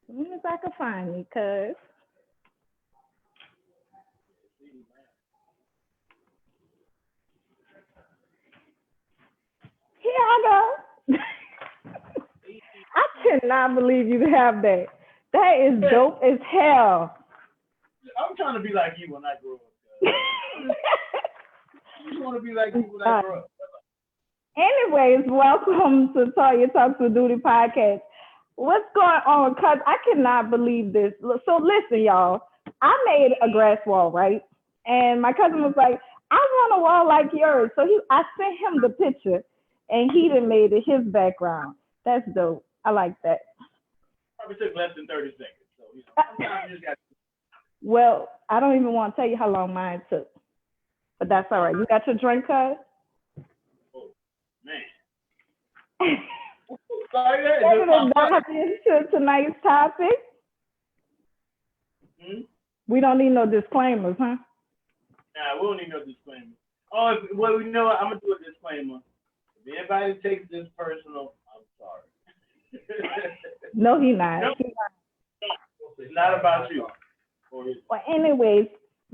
As soon as I can find you, cuz. Here I go. I cannot believe you have that. That is Yeah, dope as hell. I'm trying to be like you when I grow up. I just want to be like you when I Uh, grow up. Anyways, welcome to Toya Talks with Duty podcast. What's going on? Cause I cannot believe this. So listen, y'all. I made a grass wall, right? And my cousin was like, "I want a wall like yours." So I sent him the picture, and he done made it his background. That's dope. I like that. Probably took less than 30 seconds. So, sometimes you just got Well, I don't even want to tell you how long mine took, but that's all right. You got your drink, cuz? oh, man. Ready Sorry, that just to popped up. dive into tonight's topic? Hmm? We don't need no disclaimers, huh? Nah, we don't need no disclaimer. Oh, well, you know what? I'm going to do a disclaimer. If anybody takes this personal, I'm sorry. No, he not. No, it's not about you. Well, anyways,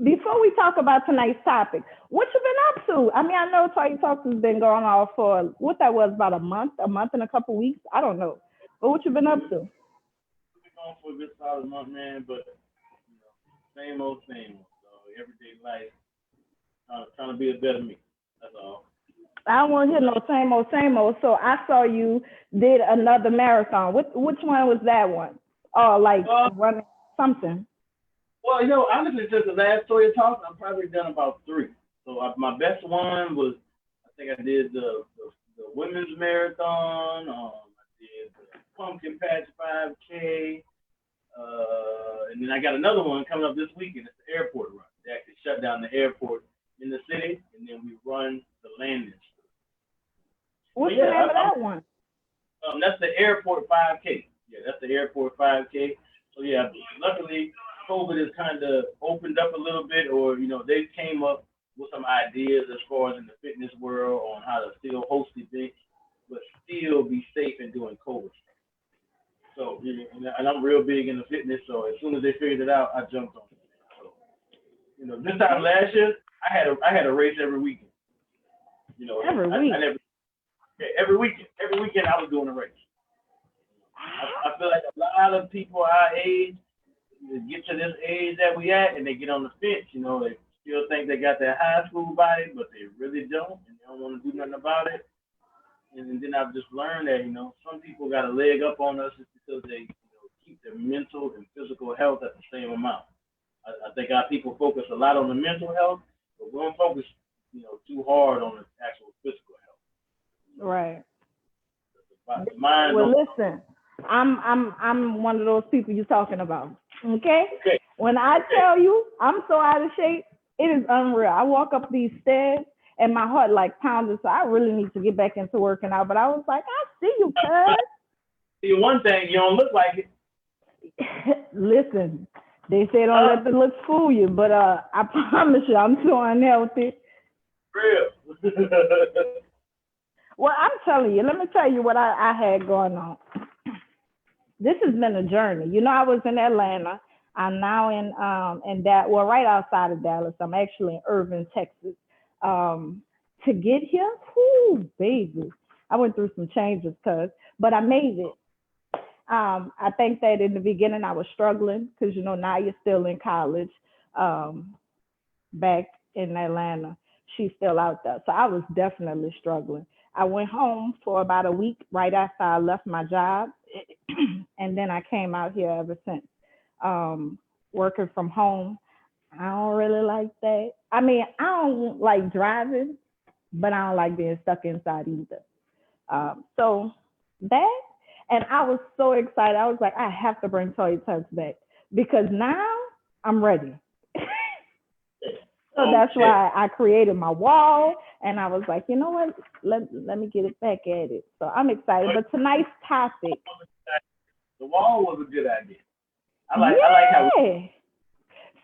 before we talk about tonight's topic, what you been up to? I mean, I know Toy Talks has been going on for what that was about a month and a couple weeks. I don't know, but what you been up to? We've been going for a good solid month, man, but, same old, same old. So, everyday life, trying to be a better me. That's all. I don't want to hear no same old, same old. So I saw you did another marathon. Which one was that one? Oh, like Uh, running something. well, honestly, since the last story you talked, I've probably done about three. So my best one was, I think I did the women's marathon. I did the pumpkin patch 5K, and then I got another one coming up this weekend. It's the airport run. They actually shut down the airport in the city, and then we run the landing. So What's the yeah, name of that one? that's the airport 5K. Yeah, that's the airport 5K. So yeah, luckily COVID has kind of opened up a little bit, or they came up with some ideas as far as in the fitness world on how to still host events, but still be safe in doing COVID. So and I'm real big into fitness, so as soon as they figured it out, I jumped on it. So this time last year, I had a race every weekend. Every I week. never every weekend I was doing a race. I feel like a lot of people our age get to this age that we at, and they get on the fence. They still think they got that high school body, but they really don't, and they don't want to do nothing about it. And then I've just learned that some people got a leg up on us just because they keep their mental and physical health at the same amount. I think our people focus a lot on the mental health, but we don't focus too hard on the actual physical health. Right. The mind Well, don't. listen, I'm one of those people you're talking about. Okay? Okay, When I okay. tell you I'm so out of shape, it is unreal. I walk up these stairs and my heart like pounding, so I really need to get back into working out. But I was like, I see you, See, one thing you don't look like it. cuz. Listen, they say don't Huh? let the looks fool you, but I promise you, I'm so unhealthy. Real. Well, I'm telling you, let me tell you what I had going on. This has been a journey. I was in Atlanta. I'm now in that well, right outside of Dallas. I'm actually in Irving, Texas. Um, to get here, whoo, baby, I went through some changes, but I made it. I think that in the beginning I was struggling because now you're still in college. Um, Back in Atlanta, she's still out there, so I was definitely struggling. I went home for about a week right after I left my job, and then I came out here ever since. Um, Working from home, I don't really like that. I mean, I don't like driving, but I don't like being stuck inside either. So that, and I was so excited. I was like, I have to bring Toy Tucks back because now I'm ready. So that's Okay. why I created my wall, and I was like, you know what? Let me get it back at it. So I'm excited. But But tonight's topic, the wall was a good idea. I like how. yeah.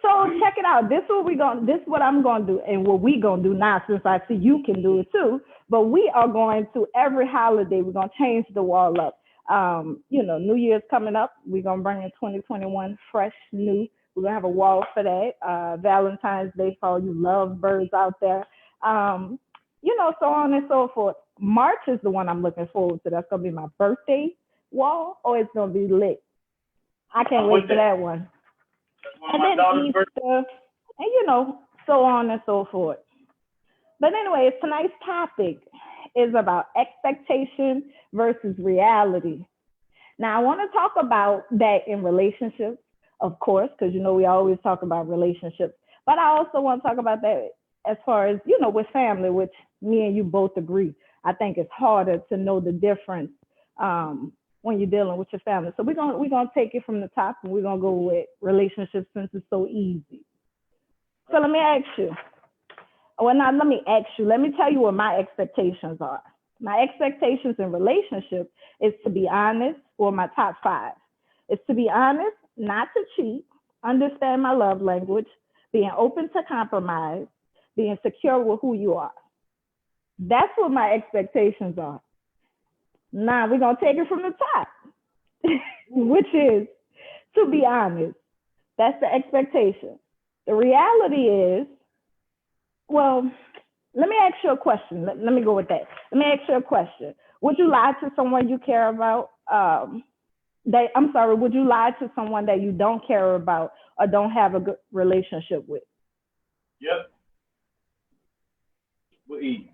So check it out. This is what I'm gonna do, and what we gonna do now, since I see you can do it too. But we are going to every holiday. We're gonna change the wall up. New Year's coming up. We're gonna bring in 2021 fresh, new. We're gonna have a wall for that. Valentine's Day for all you lovebirds out there. So on and so forth. March is the one I'm looking forward to. That's gonna be my birthday wall, or it's gonna be lit. I can't wait for that one. That's one of my daughter's birthdays. And so on and so forth. But anyway, tonight's topic is about expectation versus reality. Now, I want to talk about that in relationships, of course, because we always talk about relationships. But I also want to talk about that as far as with family, which me and you both agree. I think it's harder to know the difference when you're dealing with your family. So we're gonna take it from the top, and we're gonna go with relationships since it's so easy. So let me ask you. Well, not let me ask you. Let me tell you what my expectations are. My expectations in relationships is to be honest, or my top 5. It's to be honest, not to cheat, understand my love language, being open to compromise, being secure with who you are. That's what my expectations are. Now we're going to take it from the top, which is to be honest. That's the expectation. The reality is, well, let me ask you a question. Let me go with that. Let me ask you a question. Would you lie to someone you care about? Would you lie to someone that you don't care about or don't have a good relationship with? Yep. Well, easy.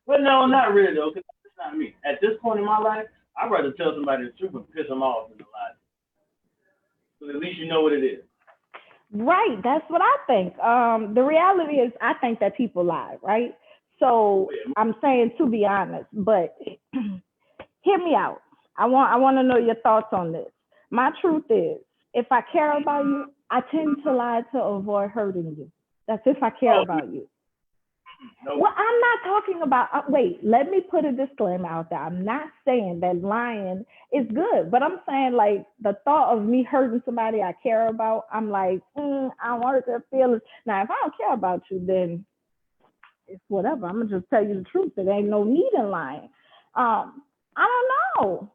But no, not really though, because that's not me. At this point in my life, I'd rather tell somebody the truth and piss them off than to lie. So at least you know what it is. Right, that's what I think. The reality is, I think that people lie, right? So I'm saying to be honest, but hear me out. I want to know your thoughts on this. My truth is, if I care about you, I tend to lie to avoid hurting you. That's if I care about you. No. Well, I'm not talking about, wait, let me put a disclaimer out there. I'm not saying that lying is good, but I'm saying like the thought of me hurting somebody I care about, I'm like, I don't want their feelings. Now, if I don't care about you, then it's whatever. I'm going to just tell you the truth. There ain't no need in lying. I don't know.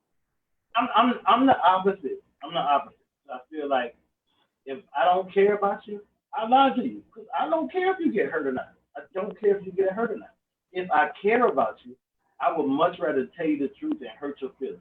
I'm the opposite. I'm the opposite. I feel like if I don't care about you, I lie to you. Because I don't care if you get hurt or not. I don't care if you get hurt or not. If I care about you, I would much rather tell you the truth than hurt your feelings.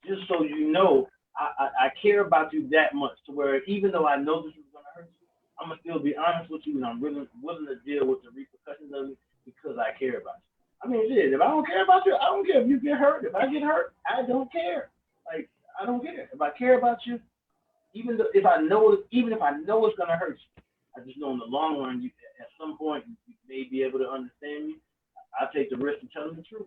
Just so you know, I care about you that much to where even though I know this is going to hurt you, I'm going to still be honest with you and I'm really willing to deal with the repercussions of it because I care about you. I mean, shit, if I don't care about you, I don't care if you get hurt. If I get hurt, I don't care. Like, I don't care. If I care about you, even if I know it's going to hurt you, I just know in the long run, at some point, you may be able to understand me. I'll take the risk of telling the truth.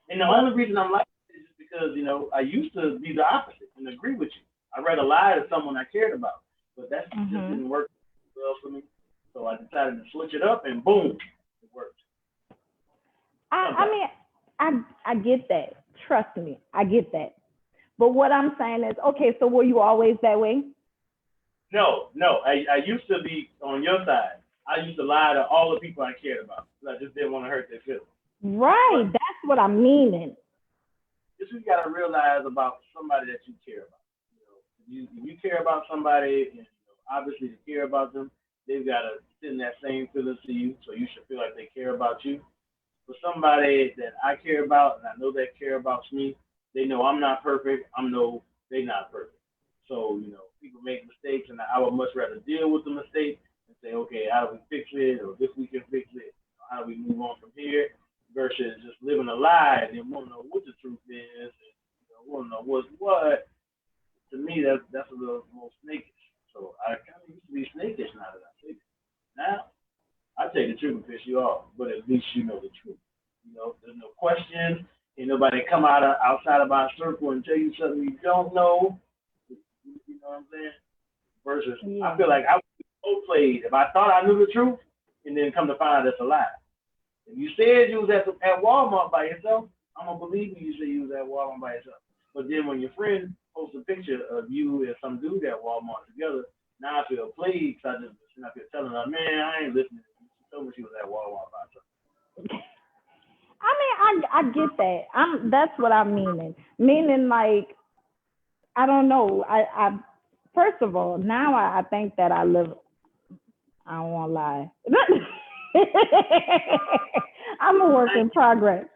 And the only reason I'm like this is because, I used to be the opposite and agree with you. I'd rather lie to someone I cared about. But that just didn't work well for me. So I decided to switch it up and boom, it worked. I get that. Trust me, I get that. But what I'm saying is, okay, so were you always that way? No. I used to be on your side. I used to lie to all the people I cared about. I just didn't want to hurt their feelings. Right, that's what I'm meaning. This you got to realize about somebody that you care about. If you care about somebody, and obviously to care about them, they've got to send that same feelings to you, so you should feel like they care about you. For somebody that I care about, and I know they care about me, they know I'm not perfect. I know they're not perfect. So, people make mistakes, and I would much rather deal with the mistake and say, okay, how do we fix it, or this we can fix it, how do we move on from here, versus just living a lie and want to know what the truth is, and want to know what's what. To me, that's a little more snakish. So I kind of used to be snakish now that I say it. Now, I take the truth and piss you off, but at least you know the truth. There's no question. Ain't nobody come outside of our circle and tell you something you don't know. You know what I'm saying? Versus, I feel like I would be so played if I thought I knew the truth and then come to find out it's a lie. If you said you was at Walmart by yourself, I'm going to believe you say you was at Walmart by yourself. But then when your friend posts a picture of you and some dude at Walmart together, now I feel played because I just sitting up here telling her, man, I ain't listening. She told me she was at Walmart by herself. I get that. That's what I'm meaning. Meaning, like, I don't know. I first of all, now I think that I live. I don't want to lie. I'm a work in progress.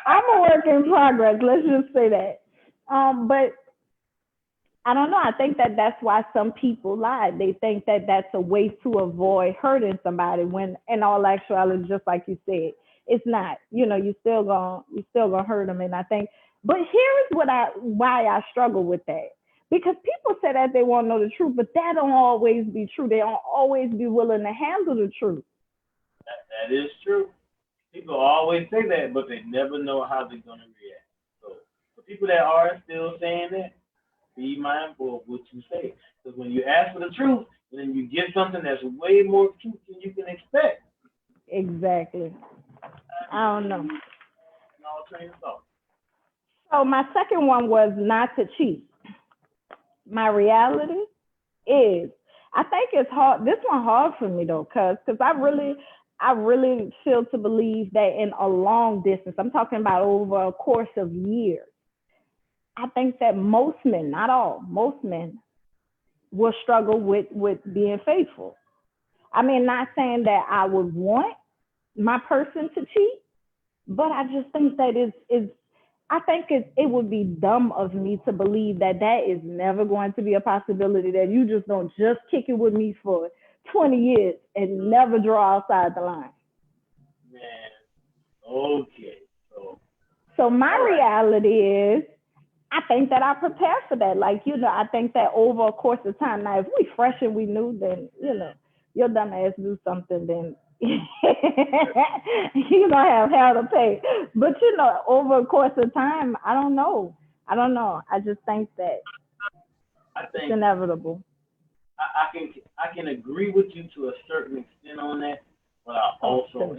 I'm a work in progress. Let's just say that. But I don't know. I think that that's why some people lie. They think that that's a way to avoid hurting somebody. When in all actuality, just like you said, it's not. You know, you still gonna hurt them. And I think, but here's why I struggle with that. Because people say that they want to know the truth, but that don't always be true. They don't always be willing to handle the truth. That is true. People always say that, but they never know how they're gonna react. So for people that are still saying that, be mindful of what you say. Because when you ask for the truth, and then you get something that's way more truth than you can expect. Exactly. I don't know. All train of thought. So my second one was not to cheat. My reality is, I think it's hard. This one hard for me though, cause I really feel to believe that in a long distance, I'm talking about over a course of years, I think that most men, not all, most men will struggle with being faithful. I mean, not saying that I would want my person to cheat, but I just think that I think it would be dumb of me to believe that that is never going to be a possibility, that you just don't just kick it with me for 20 years and never draw outside the line. Man, okay. So my reality is, I think that I prepare for that. Like, you know, I think that over a course of time, now if we fresh and we knew, then, you know, your dumb ass do something, then you're going to have hell to pay. But, you know, over a course of time, I don't know. I just think that it's inevitable. I can agree with you to a certain extent on that, but I also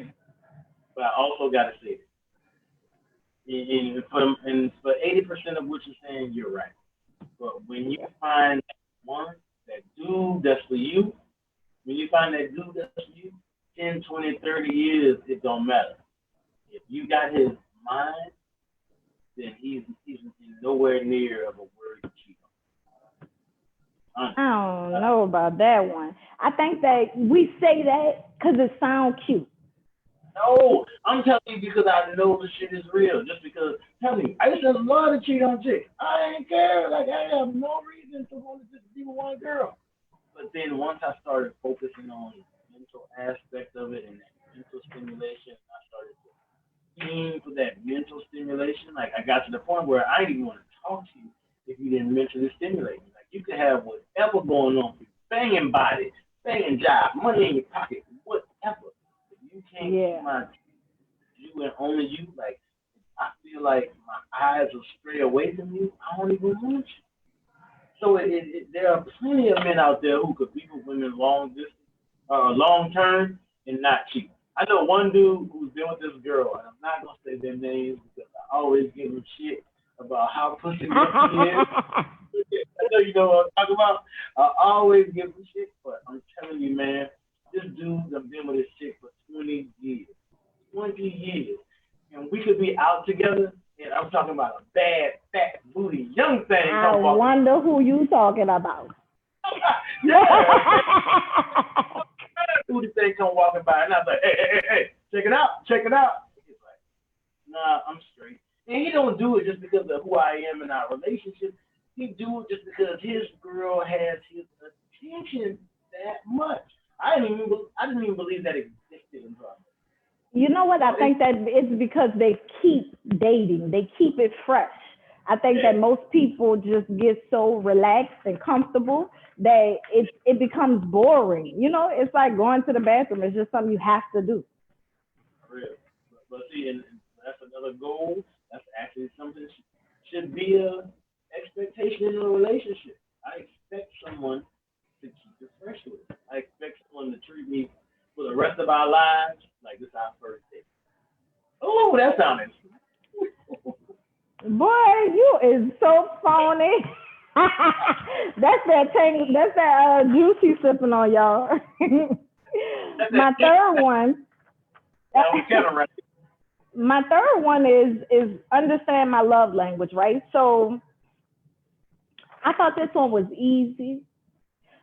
got to say it. And for 80% of what you're saying, you're right. But when you find that dude that's for you, when you find that dude that's for you, 10, 20, 30 years, it don't matter. If you got his mind, then he's nowhere near of a word to cheat on. I don't know about that one. I think that we say that because it sounds cute. No, I'm telling you because I know the shit is real. Just because, tell me, I used to love to cheat on chicks. I ain't care. Like, I have no reason to want to just be with one girl. But then once I started focusing on the mental aspect of it and that mental stimulation, I started to aim for that mental stimulation. Like, I got to the point where I didn't even want to talk to you if you didn't mentally stimulate me. Like, you could have whatever going on for you, banging body, banging job, money in your pocket, whatever. You can't keep my you and only you. Like, I feel like my eyes will stray away from you. I don't even want you. So there are plenty of men out there who could be with women long distance, long term, and not cheat. I know one dude who's been with this girl, and I'm not gonna say their names because I always give him shit about how pussy good he is. I know you know what I'm talking about. I always give him shit, but I'm telling you, man, this dude, I've been with this chick for 20 years. 20 years. And we could be out together, and I'm talking about a bad, fat, booty, young thing. I wonder who you talking about. Yeah. Booty thing come walking by, and I was like, hey, check it out. He's like, nah, I'm straight. And he don't do it just because of who I am in our relationship. He do it just because his girl has his attention that much. I didn't even believe that existed in her. You know what? I think that it's because they keep dating. They keep it fresh. I think that most people just get so relaxed and comfortable that it becomes boring. You know, it's like going to the bathroom. It's just something you have to do. For real. But see, and that's another goal. That's actually something that should be a expectation in a relationship. I expect someone to keep it fresh with me. I expect someone to treat me for the rest of our lives like this is our first date. Oh, that sounded. Boy, you is so phony. That's that juicy sipping on y'all. My third one. my third one is understand my love language, right? So I thought this one was easy,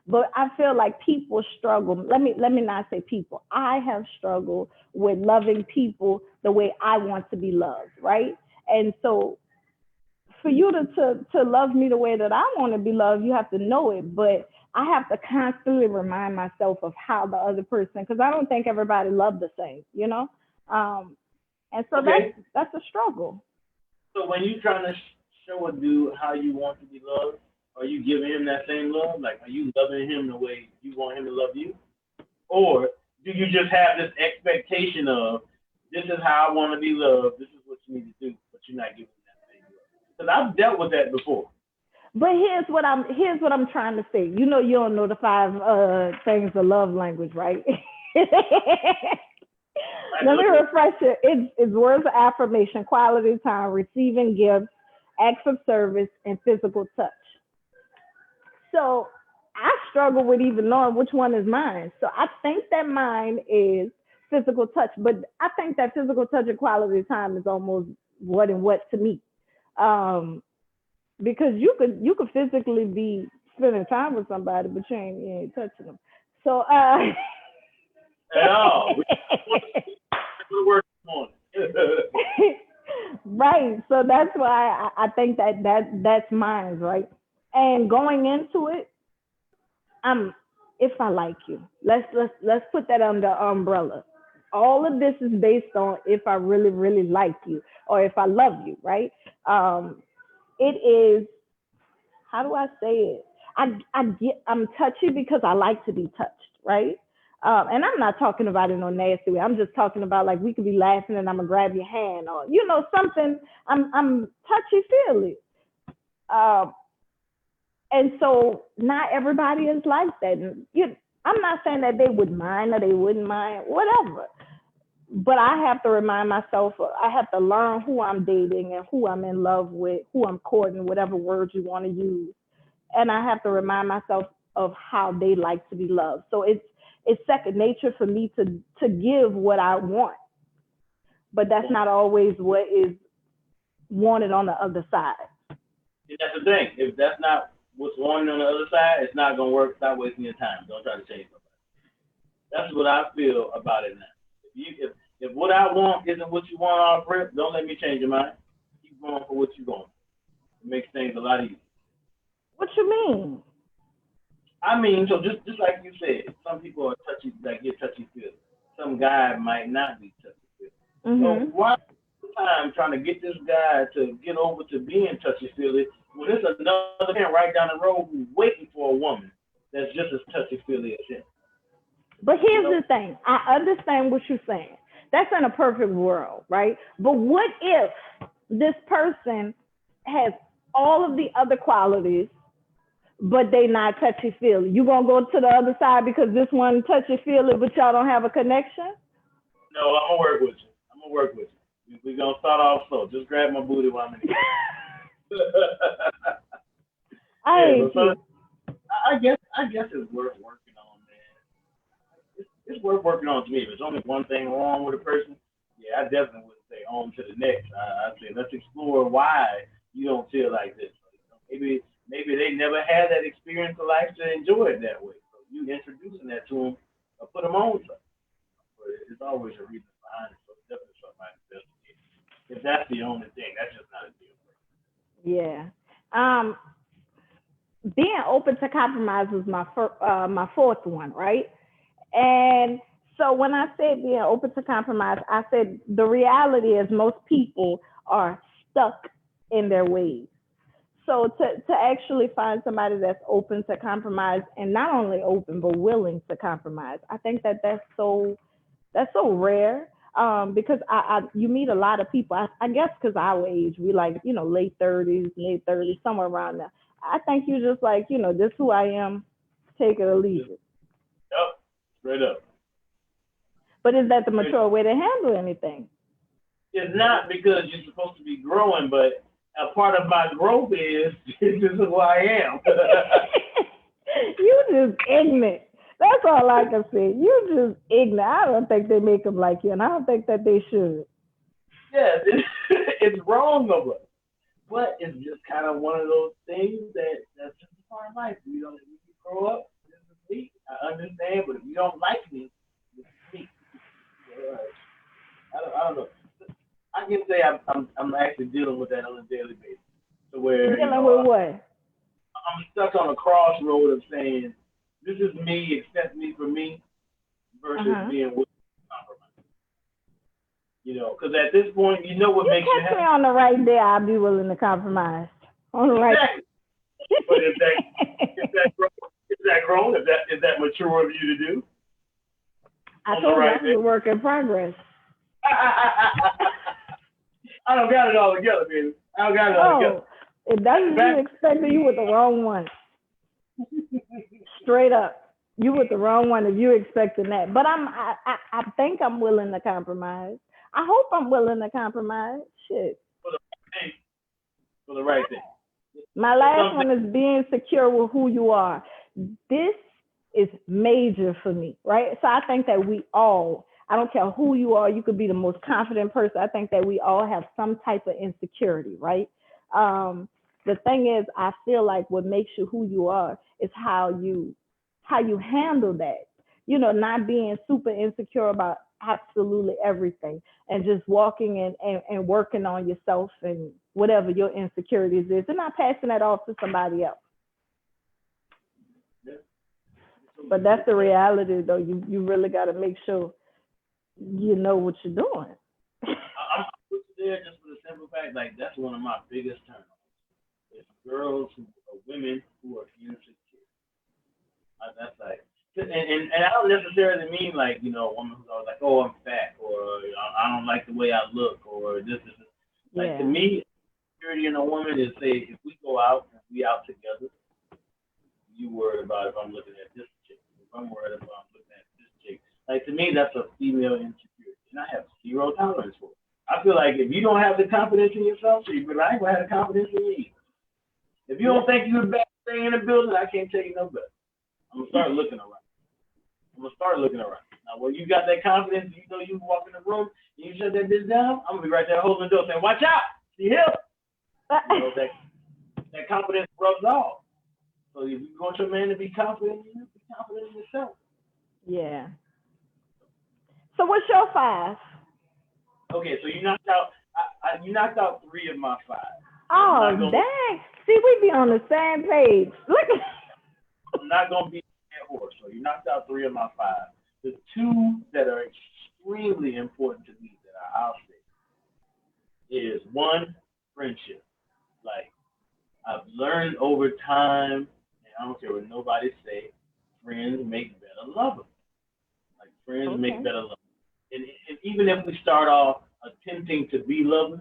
but I feel like people struggle. Let me not say people. I have struggled with loving people the way I want to be loved, right? And so for you to love me the way that I want to be loved, you have to know it. But I have to constantly remind myself of how the other person, because I don't think everybody loves the same, you know. Um, and so Okay. that's a struggle. So when you trying to show a dude how you want to be loved, are you giving him that same love? Like, are you loving him the way you want him to love you? Or do you just have this expectation of, this is how I want to be loved, this is what you need to do, but you're not giving him that same love? Because I've dealt with that before. But here's what I'm trying to say. You know, you don't know the five things of love language, right? I Let know me this. refresh it. It's words of affirmation, quality time, receiving gifts, acts of service, and physical touch. So I struggle with even knowing which one is mine. So I think that mine is physical touch, but I think that physical touch and quality time is almost what and what to me. Um, because you could physically be spending time with somebody, but you ain't touching them. So At all. We want to go to work this morning. right. So that's why I think that's mine, right? And going into it, I'm if I like you. Let's put that under umbrella. All of this is based on if I really, really like you or if I love you, right? It is, how do I say it? I'm touchy because I like to be touched, right? And I'm not talking about it in a nasty way. I'm just talking about like we could be laughing and I'm gonna grab your hand or something. I'm touchy feely. Um, and so not everybody is like that. And I'm not saying that they would mind or they wouldn't mind, whatever. But I have to remind myself, I have to learn who I'm dating and who I'm in love with, who I'm courting, whatever words you want to use. And I have to remind myself of how they like to be loved. So it's second nature for me to give what I want, but that's not always what is wanted on the other side. And that's the thing. If that's not what's wanted on the other side, it's not gonna work. Stop wasting your time. Don't try to change nobody. That's what I feel about it now. If what I want isn't what you want off rip, don't let me change your mind. Keep going for what you want. It makes things a lot easier. What you mean? I mean, so just like you said, some people are touchy, like get touchy feely. Some guy might not be touchy feely. So Mhm. why time trying to get this guy to get over to being touchy feely when there's another man right down the road who's waiting for a woman that's just as touchy feely as him? But You here's know? the thing. I understand what you're saying. That's in a perfect world, right? But what if this person has all of the other qualities, but they not touchy feely? You gonna go to the other side because this one touchy feely, but y'all don't have a connection? No, I'm gonna work with you. I'm gonna work with you. We're gonna start off slow. Just grab my booty while I'm in the car. I Yeah, but hate so you. I guess it's worth working on, man. It's worth working on to me. If there's only one thing wrong with a person, yeah, I definitely wouldn't say on to the next. I'd say let's explore why you don't feel like this. Maybe they never had that experience of life to enjoy it that way. So you introducing that to them or put them on something. But it's always a reason behind it. So it's definitely something I investigate. If that's the only thing, that's just not a deal breaker. Yeah. Um, being open to compromise was my fourth one, right? And so when I said being open to compromise, I said the reality is most people are stuck in their ways. So to actually find somebody that's open to compromise and not only open but willing to compromise, I think that that's so rare. Because I you meet a lot of people. I guess because our age, we like late 30s, mid 30s, somewhere around there. I think you just like this who I am, take it or leave Just it. up, straight up. But is that the Straight mature way to handle anything? It's not because you're supposed to be growing, but a part of my growth is this is who I am. You just ignorant. That's all I can say. You just ignorant. I don't think they make them like you, and I don't think that they should. Yes, it's wrong of us. But it's just kind of one of those things that's just a part of life. You grow up, this is me. I understand, but if you don't like me, this is me. Uh, I don't know. I can say I'm actually dealing with that on a daily basis. To where, Dealing with what? I'm stuck on a crossroad of saying, this is me, accept me for me, versus Uh-huh. being with compromise. Because at this point, you know what You makes you catch me happy. on the right day, I'll be willing to compromise. On the right. Exactly. But is that grown? Is that mature of you to do? I On the told you right I day? was a work in progress. I don't got it all together, baby. I don't got it all together. No, it doesn't. You expected you with the wrong one. Straight up, you with the wrong one if you expecting that. But I think I'm willing to compromise. I hope I'm willing to compromise. Shit. For the right thing. For the right thing. My last one is being secure with who you are. This is major for me, right? So I think that we all, I don't care who you are, you could be the most confident person. I think that we all have some type of insecurity, right? The thing is, I feel like what makes you who you are is how you handle that. Not being super insecure about absolutely everything and just walking and working on yourself and whatever your insecurities is and not passing that off to somebody else. But that's the reality though. You really got to make sure you know what you're doing. I'm there just for the simple fact, like that's one of my biggest turn-ons. It's girls or women who are insecure. That's like, and I don't necessarily mean like a woman who's always like, oh, I'm fat, or I don't like the way I look, or this is like to Yeah. me, security in a woman is say if we go out and we out together, you worried about if I'm looking at this chick, if I'm worried about I'm looking at this chick. Like to me, that's a female insecurity, and I have zero tolerance for it. I feel like if you don't have the confidence in yourself, so you be like, I ain't gonna have the confidence in you. If you don't think you're the best thing in the building, I can't tell you no better. I'm gonna start looking around. Now, when you got that confidence, you walk in the room and you shut that bitch down, I'm gonna be right there holding the door saying, "Watch out, see him." That confidence rubs off. So if you want your man to be confident in you, be confident in yourself. Yeah. So what's your 5? Okay, so you knocked out. You knocked out 3 of my 5. Oh, dang. See, we be on the same page. Look at I'm not gonna be that horse. So you knocked out 3 of my 5. The 2 that are extremely important to me that I'll say is one, friendship. Like I've learned over time, and I don't care what nobody say, friends make better lovers. Like friends make better lovers. And even if we start off attempting to be lovers,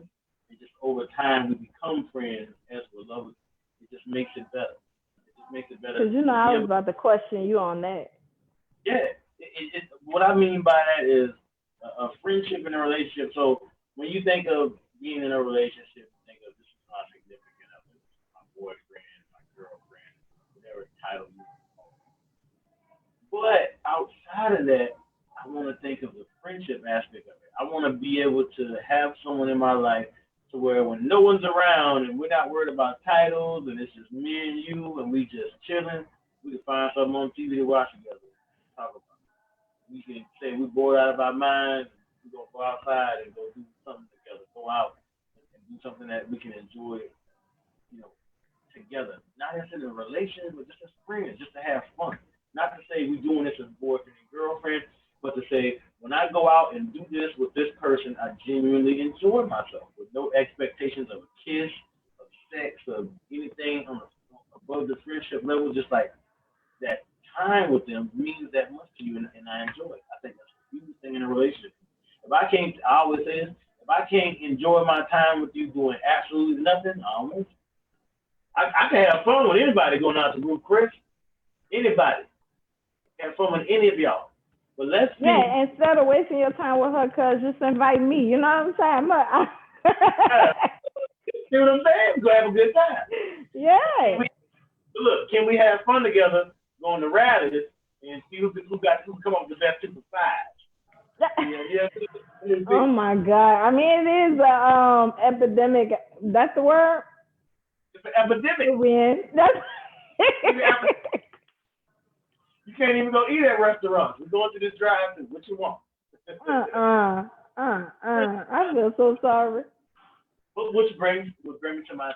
and just over time we become friends as we're lovers, it just makes it better. It just makes it better. Because I was about to question you on that. Yeah. What I mean by that is a friendship and a relationship. So when you think of being in a relationship, you think of this is my significant other, my boyfriend, my girlfriend, whatever title you want. But outside of that, I want to think of the friendship aspect of it. I want to be able to have someone in my life to where when no one's around and we're not worried about titles and it's just me and you and we just chilling, we can find something on TV to watch together. Talk about. We can say we're bored out of our minds. We're gonna go outside and go do something together. Go out and do something that we can enjoy, together. Not as in a relationship, but just as friends, just to have fun. Not to say we're doing this as boyfriend and girlfriend, but to say when I go out and do this with this person, I genuinely enjoy myself with no expectations of a kiss, of sex, of anything above the friendship level. Just like that time with them means that much to you, and I enjoy it. I think that's a huge thing in a relationship. If I can't, I always say this: if I can't enjoy my time with you doing absolutely nothing, I don't want you. I can have fun with anybody going out to group Chris. Anybody have fun with any of y'all. But let's see. Yeah, instead of wasting your time with her, cuz just invite me. You know what I'm saying? See what I'm saying? We're gonna have a good time. Yeah. Look, can we have fun together going to rallies and see who come up with the best 2 for 5? Yeah. Oh my God. I mean, it is a epidemic. That's the word. It's an epidemic. When that's You can't even go eat at restaurants. We're going to this drive-thru. What you want? I feel so sorry. Which brings me to my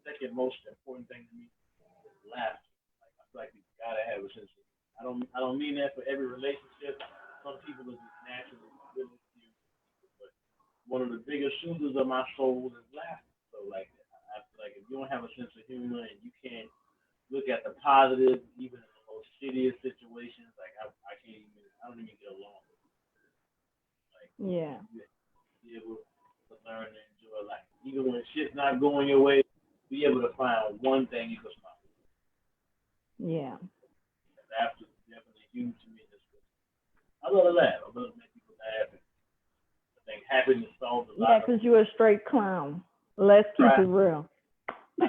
second most important thing to me is laughter. Like I feel like you gotta have a sense of. I don't mean that for every relationship. Some people are just naturally really serious, but one of the biggest shooters of my soul is laughter. So like I feel like if you don't have a sense of humor and you can't look at the positive, even in the most shittiest situations, like I don't even get along. Like Yeah. you be able to learn and enjoy life. Even when shit's not going your way, be able to find one thing you can smile. Yeah. Laughter is definitely huge to me in this business. I love to laugh. I love to make people laugh. And I think happiness solves a Yeah, lot of because you're a straight clown. Let's keep it try. real. I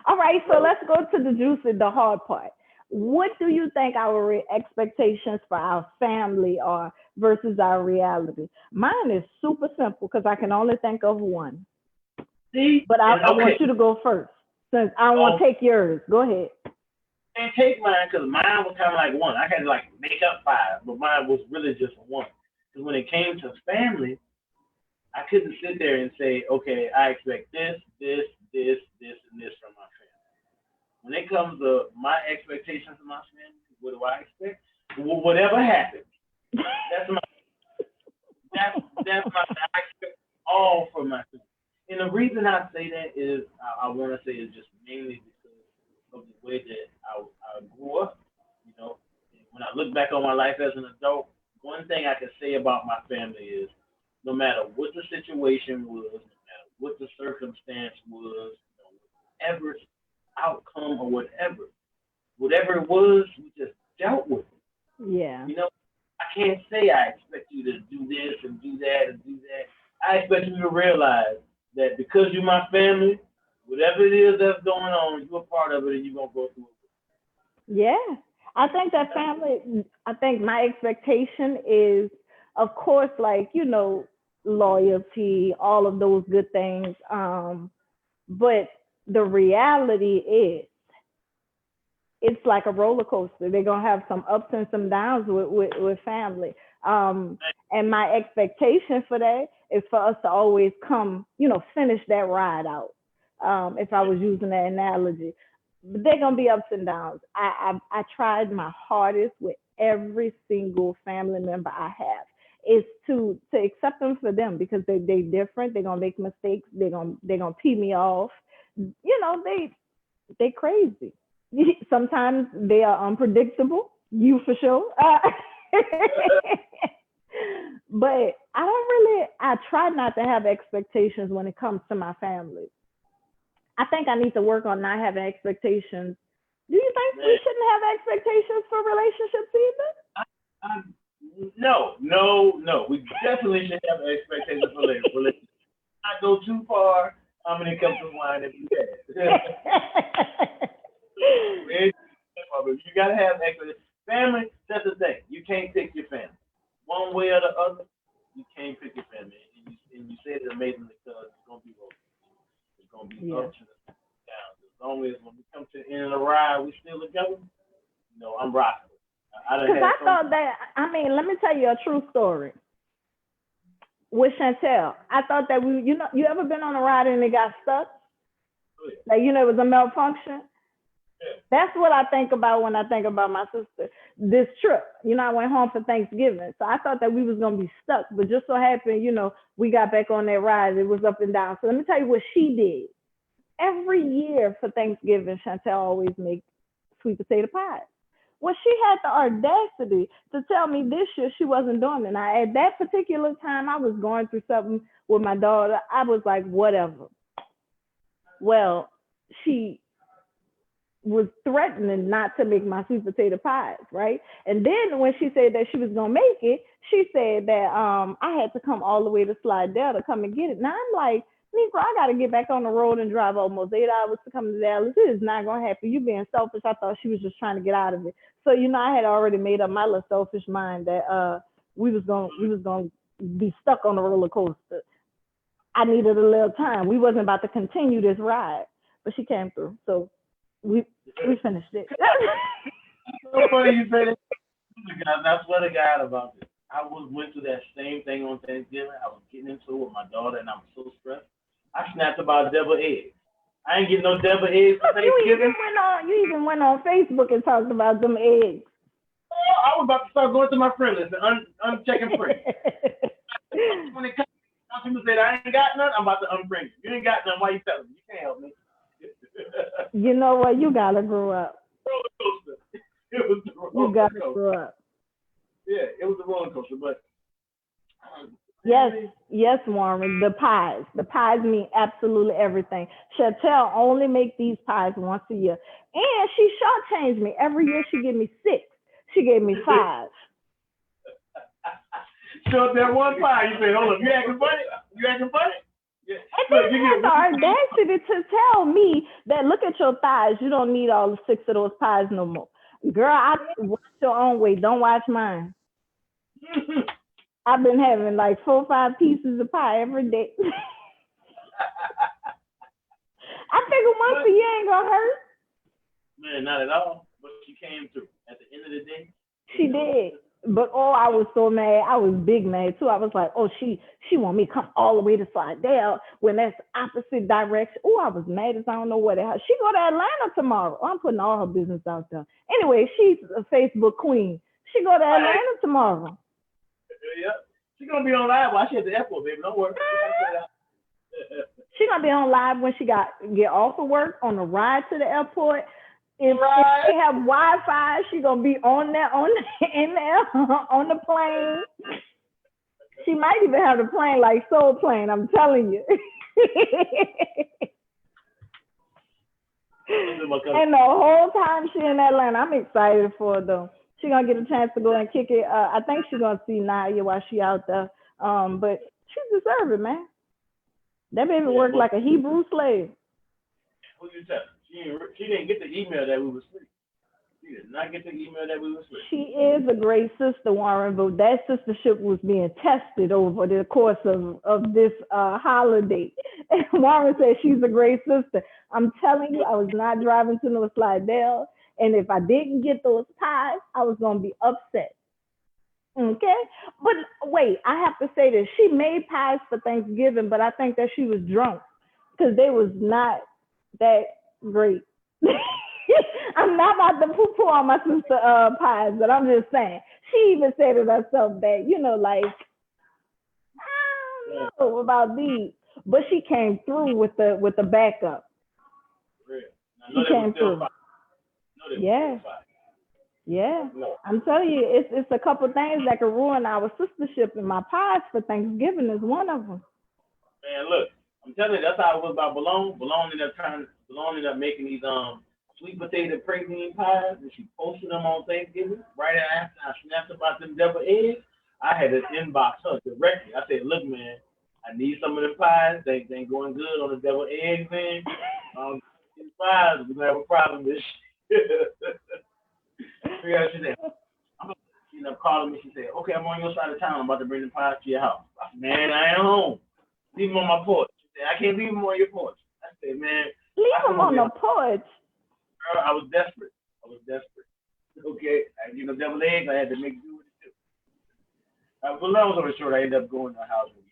All right, so so let's go to the juicy, the hard part. What do you think our expectations for our family are versus our reality? Mine is super simple because I can only think of one. see, But and I want okay, you to go first since I don't want um, to take yours. Go ahead. and take mine because mine was kind of like one. I had to like make up five, but mine was really just one. Because when it came to family, I couldn't sit there and say, okay, I expect and this from my family. When it comes to my expectations of my family, what do I expect? Whatever happens, that's my that's my I expect all from my family. And the reason I say that is I want to say is just mainly because of the way that I grew up. You know, and when I look back on my life as an adult, one thing I can say about my family is no matter what the situation was, no matter what the circumstance was, whatever outcome or whatever it was, we just dealt with it. Yeah. You know, I can't say I expect you to do this and do that and do that. I expect you to realize that because you're my family, whatever it is that's going on, you're a part of it and you're gonna go through it. Yeah. I think that That's family, I think my expectation is, of course, like, loyalty, all of those good things. But the reality is, it's like a roller coaster. They're gonna have some ups and some downs with family. Um, and my expectation for that is for us to always come, finish that ride out. If I was using that analogy, but they're gonna be ups and downs. I tried my hardest with every single family member I have. Is to accept them for them because they different. They're gonna make mistakes. They're gonna pee me off. They crazy. Sometimes they are unpredictable. You for sure. But I don't really. I try not to have expectations when it comes to my family. I think I need to work on not having expectations. Do you think man. we shouldn't have expectations for relationships either? I, no. We definitely should have expectations for later. But let's not go too far. How many cups of wine have you had? You gotta have expectations. Family, that's the thing. You can't pick your family. One way or the other, you can't pick your family. And you said it amazingly because it's gonna be rough. It's gonna be Yeah. ups and downs. As long as when we come to the end of the ride, we still together. I'm rocking. I done Because had I some. thought that, I mean, let me tell you a true story with Chantel. I thought that you ever been on a ride and it got stuck? Like, it was a malfunction. Yeah. That's what I think about when I think about my sister. This trip, I went home for Thanksgiving. So I thought that we was going to be stuck. But just so happened, we got back on that ride. It was up and down. So let me tell you what she did. Every year for Thanksgiving, Chantel always makes sweet potato pie. Well, she had the audacity to tell me this year she wasn't doing it. Now, at that particular time, I was going through something with my daughter. I was like, whatever. Well, she was threatening not to make my sweet potato pies, right? And then when she said that she was gonna make it, she said that I had to come all the way to Slidell to come and get it. Now I'm like, Negro, I gotta get back on the road and drive almost 8 hours to come to Dallas. It is not gonna happen. You being selfish. I thought she was just trying to get out of it. So I had already made up my little selfish mind that we was gonna be stuck on the roller coaster. I needed a little time. We wasn't about to continue this ride, but she came through, so we finished it. So funny you say that. Guys, I swear to God about this. I went through that same thing on Thanksgiving. I was getting into it with my daughter, and I was so stressed. I snapped about deviled eggs. I ain't getting no deviled eggs for Thanksgiving. You even went on Facebook and talked about them eggs. Oh, I was about to start going to my friend list and unchecking friends. When it comes, people say I ain't got none, I'm about to unfriend you. You ain't got none, why you telling me? You can't help me. You know what? You gotta grow up. Roller coaster. It was the roller You gotta coaster. grow up. Yeah, it was a roller coaster, but yes, Warren. The pies mean absolutely everything. Chantel only make these pies once a year, and she shortchanged me every year. She gave me 6. She gave me 5. So that one pie, you say, hold up, you acting funny? You acting funny? Yeah. And then she had the audacity to tell me that, look at your thighs. You don't need all the 6 of those pies no more. Girl, I watch your own way. Don't watch mine. I've been having like 4 or 5 pieces of pie every day. I figure once a year ain't gonna hurt. Man, not at all. But she came through. At the end of the day. She did. But I was so mad. I was big mad too. I was like, she want me to come all the way to Slidell when that's opposite direction. Oh, I was mad as I don't know what the hell. She go to Atlanta tomorrow. I'm putting all her business out there. Anyway, she's a Facebook queen. She go to Atlanta tomorrow. Yeah. She's gonna be on live while she's at the airport, baby. Don't worry. She's gonna be on live when she get off of work on the ride to the airport. If they have Wi-Fi, she's gonna be on there in there on the plane. She might even have the plane like Soul Plane. I'm telling you. And the whole time she in Atlanta, I'm excited for her though. She's gonna get a chance to go and kick it. I think she's gonna see Naya while she out there. But she deserves it, man. That baby worked like a Hebrew slave. Who you tell? She didn't get the email that we were asleep. She did not get the email that we were asleep. She is a great sister, Warren, but that sistership was being tested over the course of this holiday. And Warren said she's a great sister. I'm telling you, I was not driving to North Slidell, and if I didn't get those pies, I was gonna be upset. Okay, but wait, I have to say this. She made pies for Thanksgiving, but I think that she was drunk because they was not that great. I'm not about to poo-poo on my sister pies, but I'm just saying. She even said it herself that, like, I don't know about these. But she came through with the backup. She came through. Yeah. Yeah. I'm telling you, it's a couple things that can ruin our sistership, and my pies for Thanksgiving is one of them. Man, look, I'm telling you, that's how it was about Bologna. Bologna ended up making these sweet potato praline pies, and she posted them on Thanksgiving. Right after I snapped about them deviled eggs, I had to inbox her directly. I said, look, man, I need some of them pies. They ain't going good on the deviled eggs, man. These pies, we're gonna have a problem with this. She said, she ended up calling me. She said, okay, I'm on your side of town. I'm about to bring the pies to your house. I said, man, I ain't home. Leave them on my porch. She said, I can't leave them on your porch. I said, man. Leave them on the porch. Girl, I was desperate. Okay. Deviled eggs, I had to make do with it too. But long story short, I ended up going to the house and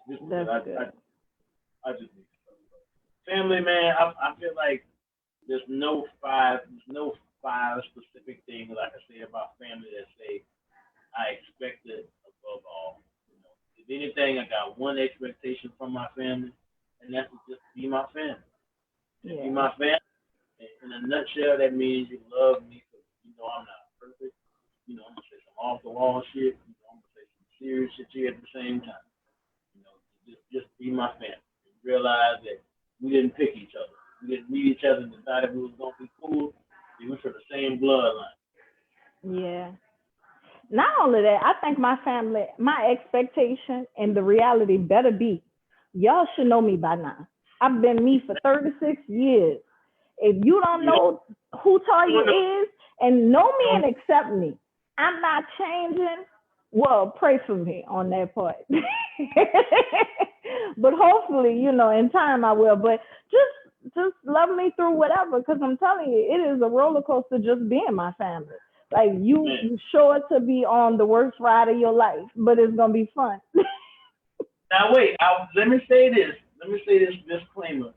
getting them. I just need family, man. I feel like there's no five specific things I can say about family that say I expect it above all. If anything, I got one expectation from my family, and that's to just be my family. Yeah. Be my family. In a nutshell, that means you love me because I'm not perfect. I'm gonna say some off the wall shit. I'm gonna say some serious shit to you at the same time. Just be my family. Realize that we didn't pick each other. We didn't meet each other and decided we was gonna be cool. We were from the same bloodline. Yeah. Not only that, I think my family, my expectation and the reality better be, y'all should know me by now. I've been me for 36 years. If you don't know who Toya is and know me and accept me, I'm not changing Well, pray for me on that part. But hopefully, in time I will. But just love me through whatever, because I'm telling you, it is a roller coaster just being my family. Like Man. you sure to be on the worst ride of your life, but it's gonna be fun. Now wait, let me say this. Let me say this disclaimer,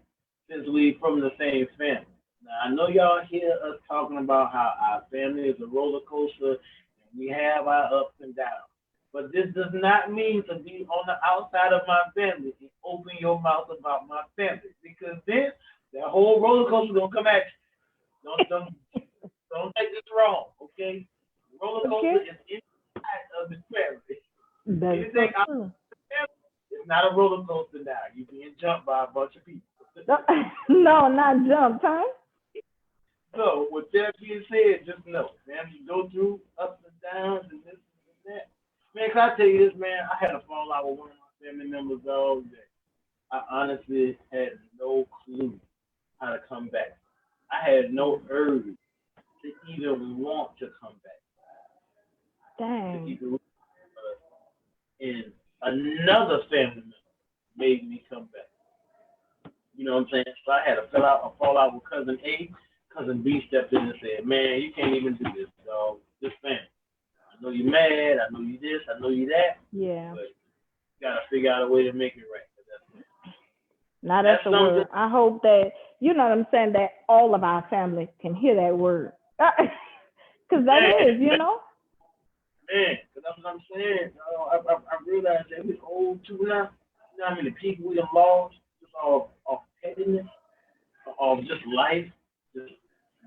since we from the same family. Now I know y'all hear us talking about how our family is a roller coaster and we have our ups and downs. But this does not mean to be on the outside of my family and open your mouth about my family, because then that whole roller coaster gonna come at you. Don't take this wrong, okay? The roller Okay, coaster is inside of the family. that's so Anything outside true. the family, it's not a roller coaster now. You're being jumped by a bunch of people. No, not jump time. So, with that being said, just know, man, you go through ups and downs and this and that. Man, can I tell you this, man? I had a fallout with one of my family members, dog, that I honestly had no clue how to come back. I had no urge to even want to come back. To Dang. keep it real. And another family member made me come back. You know what I'm saying? So I had a fallout with cousin A. Cousin B stepped in and said, "Man, you can't even do this, dog. This family. I know you're mad. I know you this. I know you that. Yeah. But you gotta figure out a way to make it right. 'Cause Now that's that's a something. word. I hope that what I'm saying, that all of our family can hear that word. Cause that Man, is. man, 'cause that's what I'm saying. I realized that we're old too now. You know how many people we have lost just off pettiness, of just life, just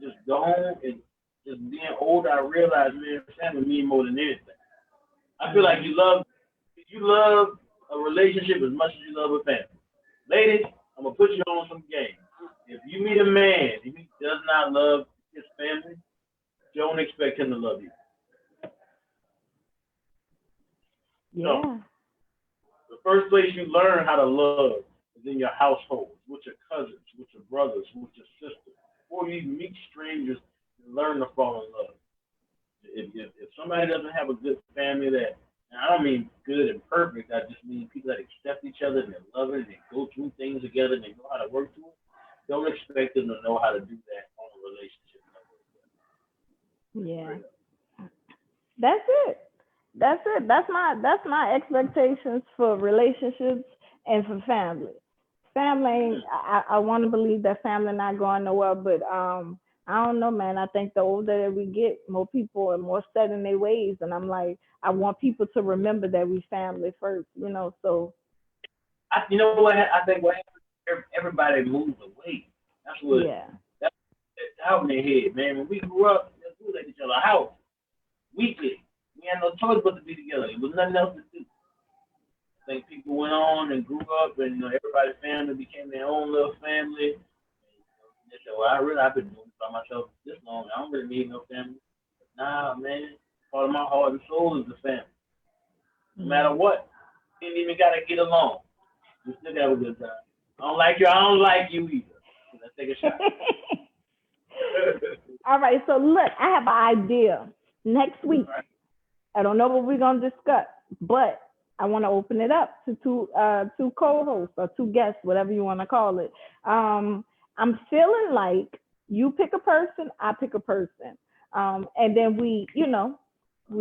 just gone, and just being older. I realized, man, family mean more than anything. I feel like Yeah. you love a relationship as much as you love a family. Ladies, I'm gonna put you on some game. If you meet a man and he does not love his family, don't expect him to love you. No. Yeah. The first place you learn how to love is in your household, with your cousins, with your brothers, with your sisters. Before you even meet strangers, you learn to fall in love. If somebody doesn't have a good family that, and I don't mean good and perfect, I just mean people that accept each other and they love it and they go through things together and they know how to work through it, don't expect them to know how to do that on a relationship level. Yeah. Straight up. That's it. That's my expectations for relationships and for family. Family, Mm. I want to believe that family not going nowhere, but I don't know, man. I think the older that we get, more people are more set in their ways, and I'm like, I want people to remember that we family first. So You know what? I think what happens, everybody moves away. That's what yeah, that's out in their head, man. When we grew up, we was at each other's house weekly. We had no choice but to be together. There was nothing else to do. I think people went on and grew up, and everybody's family became their own little family. And they said, "Well, I've been doing this by myself this long. I don't really need no family." Nah, man. Part of my heart and soul is the family. No matter yeah. what, you ain't even gotta get along. We still have a good time. I don't like you. I don't like you either. So let's take a shot. All right, so look, I have an idea. Next week, Right. I don't know what we're gonna discuss, but I want to open it up to two co-hosts or two guests, whatever you want to call it. I'm feeling like you pick a person, I pick a person, and then we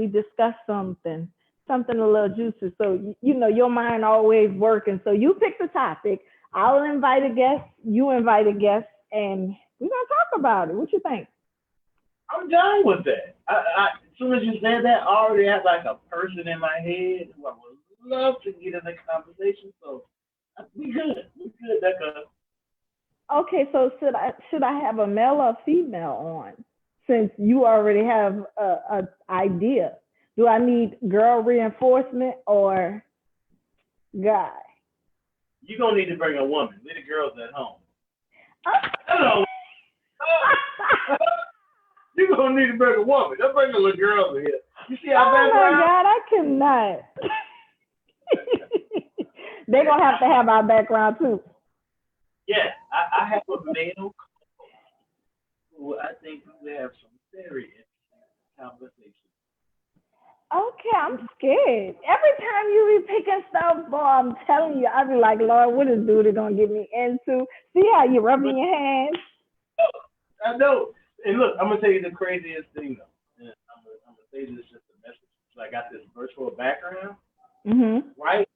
discuss something a little juicy. So your mind always working. So you pick the topic. I'll invite a guest. You invite a guest, and we're gonna talk about it. What you think? I'm done with that. As soon as you said that, I already had like a person in my head who I would love to get in the conversation. So we good. We good. That's a Okay, so should I have a male or female on? Since you already have a idea, do I need girl reinforcement or guy? you gonna need to bring a woman. Leave the girls at home. Oh, Hello. You gonna need to bring a woman. Don't bring the little girls in here. You see our oh my background? God, I cannot. They're gonna have to have our background too. Yes, I have a male who I think we have some very interesting conversations. Okay, I'm scared. Every time you be picking stuff, boy, I'm telling you, I be like, Lord, what is dude gonna get me into? See how you rubbing But your hands? I know. And look, I'm gonna tell you the craziest thing though. And I'm gonna say this just a message. So I got this virtual background, Mhm. right?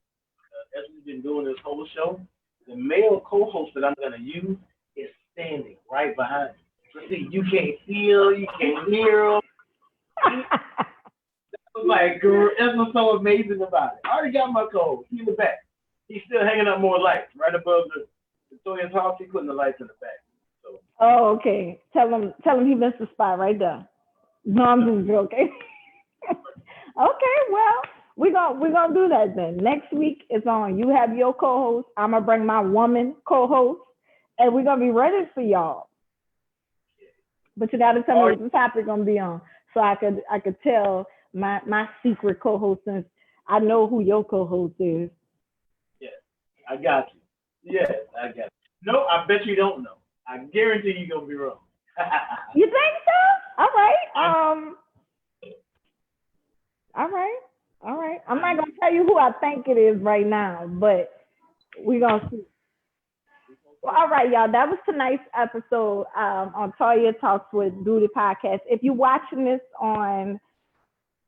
As we've been doing this whole show, the male co-host that I'm gonna use is standing right behind me. So see, you can't feel, you can't hear him. Like, girl, that's what's so amazing about it. I already got my code. He in the back. He's still hanging up more lights right above the Toya's house. He putting the lights in the back. So, Oh, okay. Tell him he missed the spot right there. No, I'm just joking. Okay, well, we're gonna do that then. Next week is on. You have your co-host. I'm gonna bring my woman co-host, and we're gonna be ready for y'all. But you gotta tell me or what the topic gonna be on, so I could tell my secret co-host, since I know who your co-host is. yeah, I got you. Yes, I got you. No, I bet you don't know. I guarantee you're gonna be wrong. You think so? All right. I, All right. All right. I'm I not know. gonna tell you who I think it is right now, but we're gonna see. Well, all right, y'all. That was tonight's episode on Toya Talks with Duty Podcast. If you're watching this on,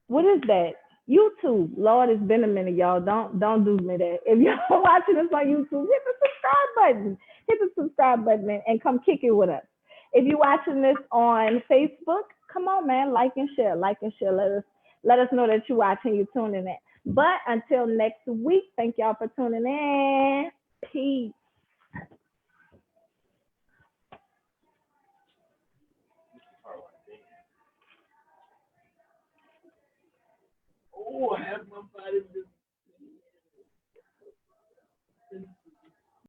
what is that? YouTube. Lord, it's been a minute, y'all. Don't do me that. If you're watching this on YouTube, hit the subscribe button. Hit the subscribe button and come kick it with us. If you're watching this on Facebook, come on, man, like and share. Like and share. Let us know that you're watching, you're tuning in. But until next week, thank y'all for tuning in. Peace. Oh, I have my